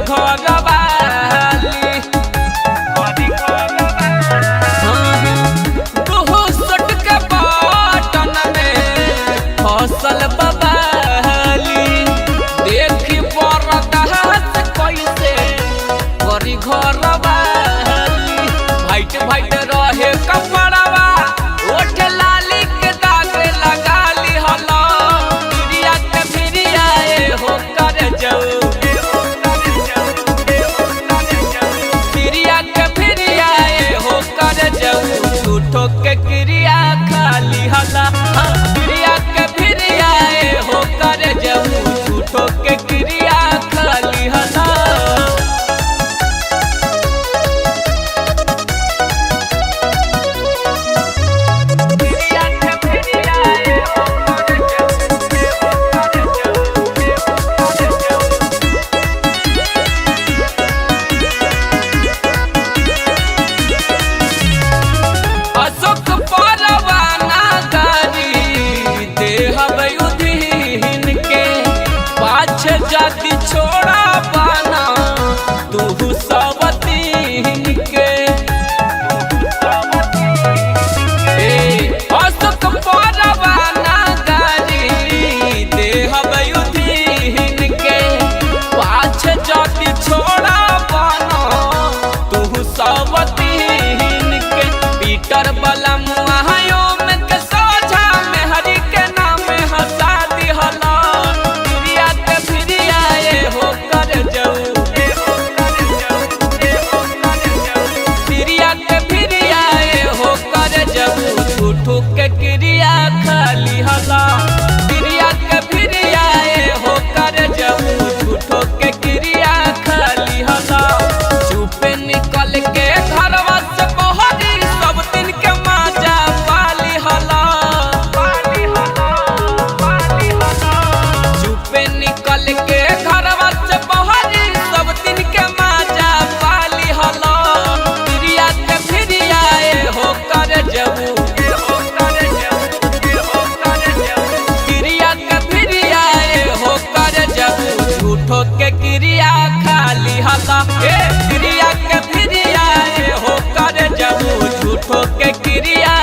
घर वाली सट के बटन में फसल बबाली देखी बरदास कैसे करी घर वाली भाइट भाइट रहे कपड़वा ओठ लाली के दाग लगा ली हला प्रिया के भिरिया हो कर जाऊ प्रिया के भिरिया हो कर जाऊ झूठो के क्रिया खाली हला प्रिया के भिरिया हो कर जाऊ झूठो के क्रिया खाली हला अशोक परवाना गारी देहब युधिन के पाछे जाति छोड़ा पाना तू सवतीन के अशोक परवाना गारी देहब युधिन के पाछे जाति छोड़ा पाना तू सवतीन के पीटर बला मुआयो में के सोझा में हरि के नाम हंसा दिहला प्रिया के भिरिया हो कर जाऊ प्रिया के भिरिया हो कर जाऊ झूठो के क्रिया खाली हला प्रिया के भिरिया हो कर जाऊ झूठो के क्रिया खाली हला चुपे निकल के घरवा से बहरी सब दिन के माजा पाली हला चुपे निकल के घरवा से बहरी सब दिन के माजा पाली हला प्रिया के भिरिया हो कर जाऊ प्रिया के भिरिया हो कर जाऊ झूठो के क्रिया खाली हला प्रिया के भिरिया हो कर जाऊ झूठो के क्रिया